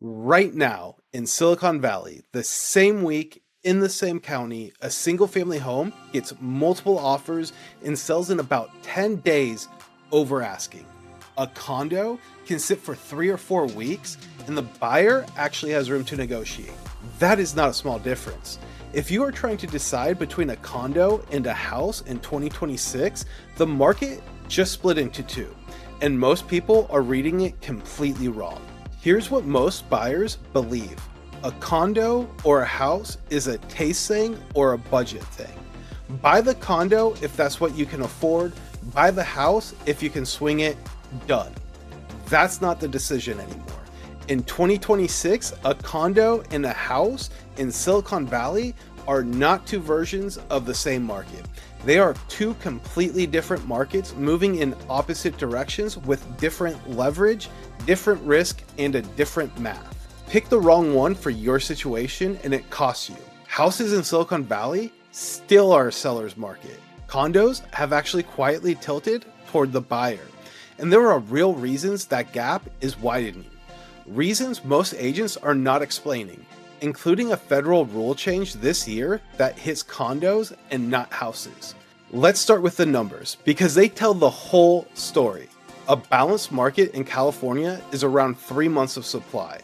Right now in Silicon Valley, the same week in the same county, a single family home gets multiple offers and sells in about 10 days over asking. A condo can sit for 3 or 4 weeks and the buyer actually has room to negotiate. That is not a small difference. If you are trying to decide between a condo and a house in 2026, the market just split into two, and most people are reading it completely wrong. Here's what most buyers believe. A condo or a house is a taste thing or a budget thing. Buy the condo if that's what you can afford. Buy the house if you can swing it. Done. That's not the decision anymore. In 2026, a condo and a house in Silicon Valley are not two versions of the same market. They are two completely different markets moving in opposite directions with different leverage, different risk, and a different math. Pick the wrong one for your situation and it costs you. Houses in Silicon Valley still are a seller's market. Condos have actually quietly tilted toward the buyer. And there are real reasons that gap is widening. Reasons most agents are not explaining, including a federal rule change this year that hits condos and not houses. Let's start with the numbers because they tell the whole story. A balanced market in California is around 3 months of supply.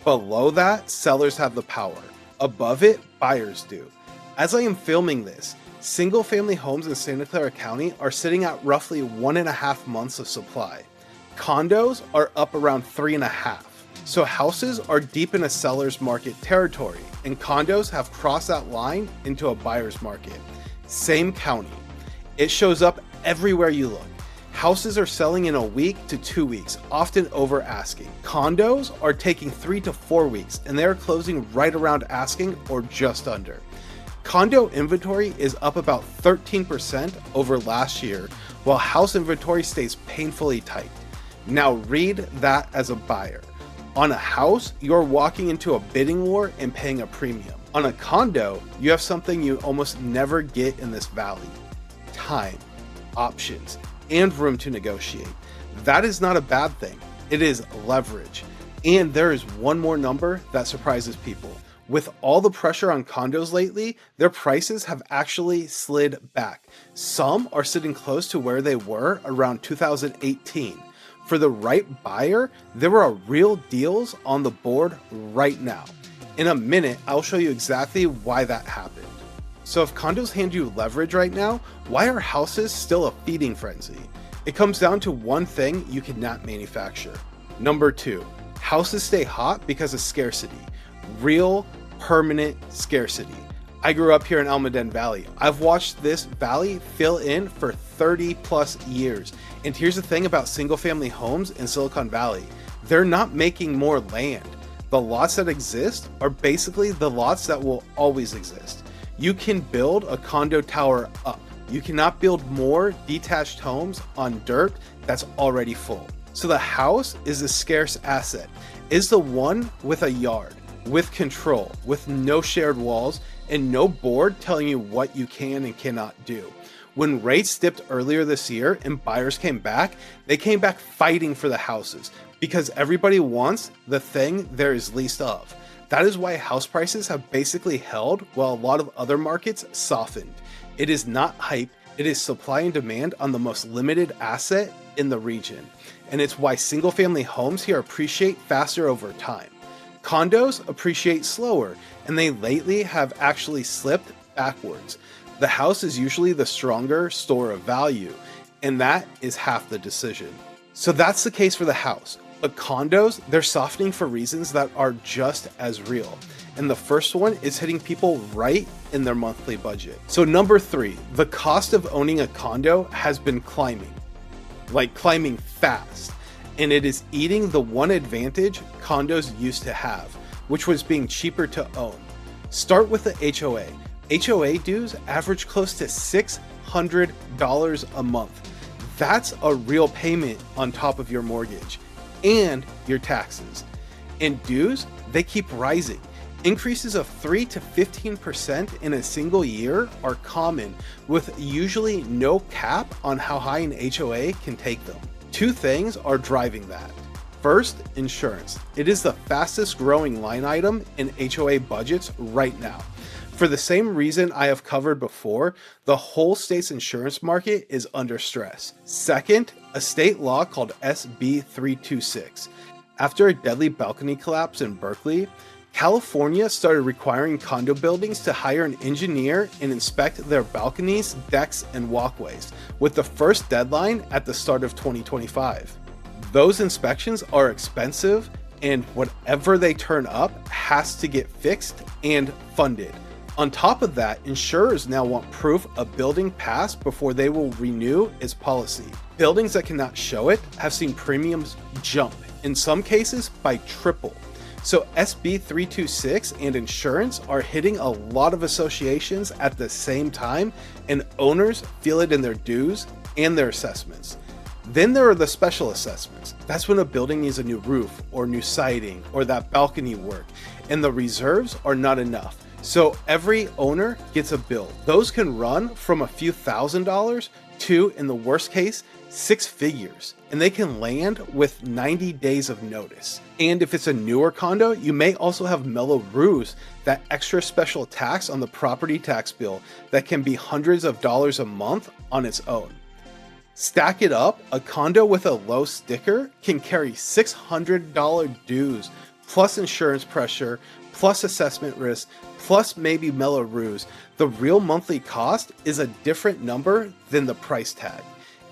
Below that, sellers have the power. Above it, buyers do. As I am filming this, single-family homes in Santa Clara County are sitting at roughly 1.5 months of supply. Condos are up around 3.5. So houses are deep in a seller's market territory, and condos have crossed that line into a buyer's market. Same county. It shows up everywhere you look. Houses are selling in a week to 2 weeks, often over asking. Condos are taking 3 to 4 weeks, and they are closing right around asking or just under. Condo inventory is up about 13% over last year, while house inventory stays painfully tight. Now read that as a buyer. On a house, you're walking into a bidding war and paying a premium. On a condo, you have something you almost never get in this valley: time, options, and room to negotiate. That is not a bad thing. It is leverage. And there is one more number that surprises people. With all the pressure on condos lately, their prices have actually slid back. Some are sitting close to where they were around 2018. For the right buyer, there are real deals on the board right now. In a minute, I'll show you exactly why that happened. So if condos hand you leverage right now, why are houses still a feeding frenzy? It comes down to one thing you cannot manufacture. Number 2, houses stay hot because of scarcity. Real, permanent scarcity. I grew up here in Almaden Valley. I've watched this valley fill in for 30 plus years. And here's the thing about single family homes in Silicon Valley. They're not making more land. The lots that exist are basically the lots that will always exist. You can build a condo tower up. You cannot build more detached homes on dirt that's already full. So the house is a scarce asset. Is the one with a yard, with control, with no shared walls, and no board telling you what you can and cannot do. When rates dipped earlier this year and buyers came back, they came back fighting for the houses because everybody wants the thing there is least of. That is why house prices have basically held while a lot of other markets softened. It is not hype, it is supply and demand on the most limited asset in the region. And it's why single family homes here appreciate faster over time. Condos appreciate slower, and they lately have actually slipped backwards. The house is usually the stronger store of value, and that is half the decision. So that's the case for the house. But condos, they're softening for reasons that are just as real. And the first one is hitting people right in their monthly budget. So number 3, the cost of owning a condo has been climbing, like climbing fast. And it is eating the one advantage condos used to have, which was being cheaper to own. Start with the HOA. HOA dues average close to $600 a month. That's a real payment on top of your mortgage and your taxes. And dues, they keep rising. Increases of 3 to 15% in a single year are common, with usually no cap on how high an HOA can take them. Two things are driving that. First, insurance. It is the fastest growing line item in HOA budgets right now. For the same reason I have covered before, the whole state's insurance market is under stress. Second, a state law called SB 326. After a deadly balcony collapse in Berkeley, California started requiring condo buildings to hire an engineer and inspect their balconies, decks, and walkways, with the first deadline at the start of 2025. Those inspections are expensive, and whatever they turn up has to get fixed and funded. On top of that, insurers now want proof a building passed before they will renew its policy. Buildings that cannot show it have seen premiums jump, in some cases by triple. So SB 326 and insurance are hitting a lot of associations at the same time, and owners feel it in their dues and their assessments. Then there are the special assessments. That's when a building needs a new roof or new siding or that balcony work, and the reserves are not enough. So every owner gets a bill. Those can run from a few $1,000s to, in the worst case, 6 figures, and they can land with 90 days of notice. And if it's a newer condo, you may also have Mello-Roos, that extra special tax on the property tax bill that can be hundreds of dollars a month on its own. Stack it up, a condo with a low sticker can carry $600 dues, plus insurance pressure, plus assessment risk, plus maybe Mello-Roos. The real monthly cost is a different number than the price tag.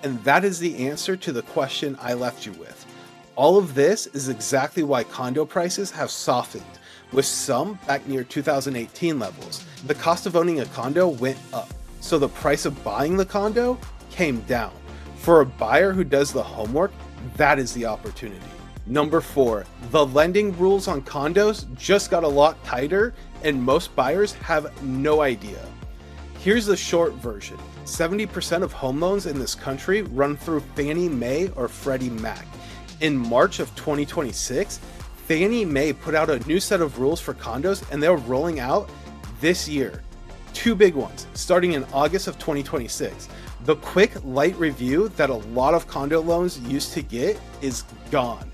And that is the answer to the question I left you with. All of this is exactly why condo prices have softened, with some back near 2018 levels. The cost of owning a condo went up, so the price of buying the condo came down. For a buyer who does the homework, that is the opportunity. Number 4, the lending rules on condos just got a lot tighter, and most buyers have no idea. Here's the short version. 70% of home loans in this country run through Fannie Mae or Freddie Mac. In March of 2026, Fannie Mae put out a new set of rules for condos, and they're rolling out this year. 2 big ones, starting in August of 2026. The quick, light review that a lot of condo loans used to get is gone.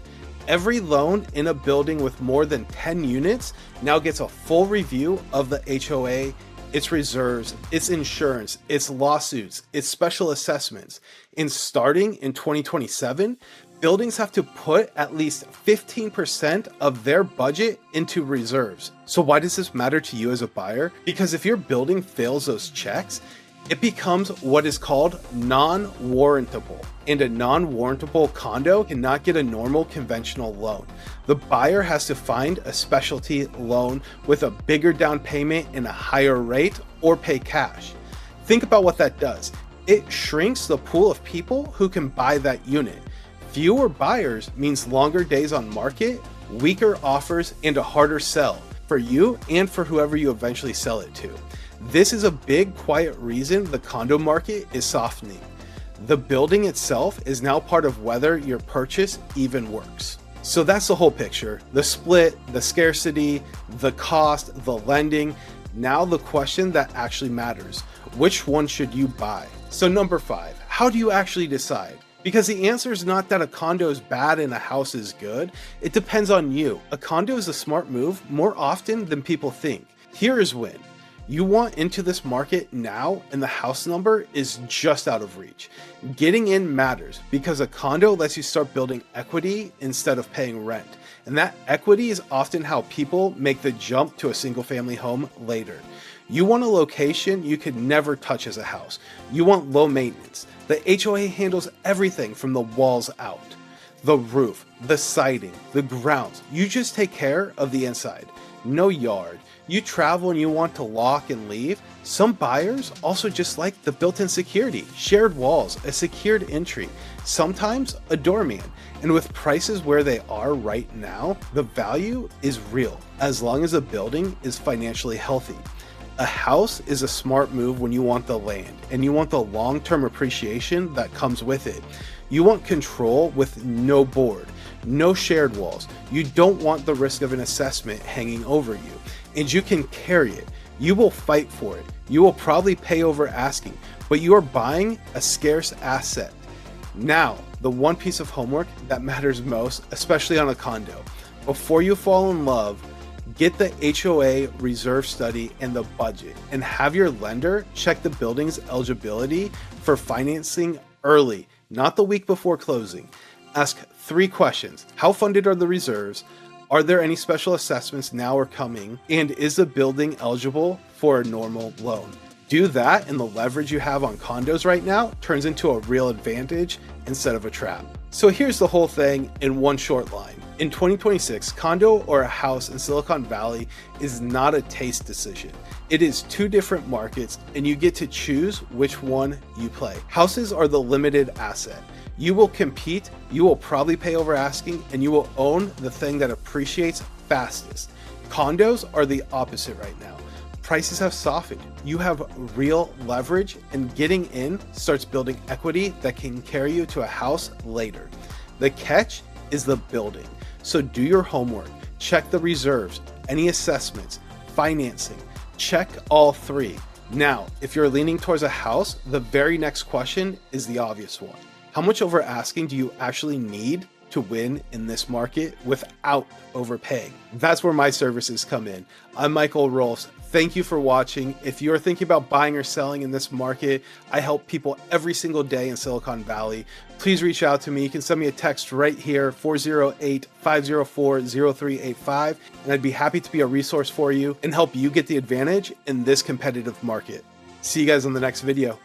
Every loan in a building with more than 10 units now gets a full review of the HOA, its reserves, its insurance, its lawsuits, its special assessments. And starting in 2027, buildings have to put at least 15% of their budget into reserves. So why does this matter to you as a buyer? Because if your building fails those checks, it becomes what is called non-warrantable. And a non-warrantable condo cannot get a normal conventional loan. The buyer has to find a specialty loan with a bigger down payment and a higher rate, or pay cash. Think about what that does. It shrinks the pool of people who can buy that unit. Fewer buyers means longer days on market, weaker offers, and a harder sell for you and for whoever you eventually sell it to. This is a big, quiet reason the condo market is softening. The building itself is now part of whether your purchase even works. So that's the whole picture. The split, the scarcity, the cost, the lending. Now the question that actually matters. Which one should you buy? So number 5, how do you actually decide? Because the answer is not that a condo is bad and a house is good. It depends on you. A condo is a smart move more often than people think. Here is when. You want into this market now, and the house number is just out of reach. Getting in matters because a condo lets you start building equity instead of paying rent. And that equity is often how people make the jump to a single family home later. You want a location you could never touch as a house. You want low maintenance. The HOA handles everything from the walls out. The roof, the siding, the grounds. You just take care of the inside. No yard. You travel and you want to lock and leave. Some buyers also just like the built-in security, shared walls, a secured entry, sometimes a doorman. And with prices where they are right now, the value is real as long as a building is financially healthy. A house is a smart move when you want the land and you want the long-term appreciation that comes with it. You want control with no board, no shared walls. You don't want the risk of an assessment hanging over you. And you can carry it. You will fight for it. You will probably pay over asking, but you are buying a scarce asset. Now, the one piece of homework that matters most, especially on a condo. Before you fall in love, get the HOA reserve study and the budget, and have your lender check the building's eligibility for financing early, not the week before closing. Ask 3 questions. How funded are the reserves? Are there any special assessments now or coming? And is the building eligible for a normal loan? Do that, and the leverage you have on condos right now turns into a real advantage instead of a trap. So here's the whole thing in one short line. In 2026, condo or a house in Silicon Valley is not a taste decision. It is 2 different markets, and you get to choose which one you play. Houses are the limited asset. You will compete, you will probably pay over asking, and you will own the thing that appreciates fastest. Condos are the opposite right now. Prices have softened. You have real leverage, and getting in starts building equity that can carry you to a house later. The catch is the building. So do your homework, check the reserves, any assessments, financing, check all 3. Now, if you're leaning towards a house, the very next question is the obvious one. How much over asking do you actually need to win in this market without overpaying? That's where my services come in. I'm Michael Rulfs. Thank you for watching. If you're thinking about buying or selling in this market, I help people every single day in Silicon Valley. Please reach out to me. You can send me a text right here, 408-504-0385, and I'd be happy to be a resource for you and help you get the advantage in this competitive market. See you guys on the next video.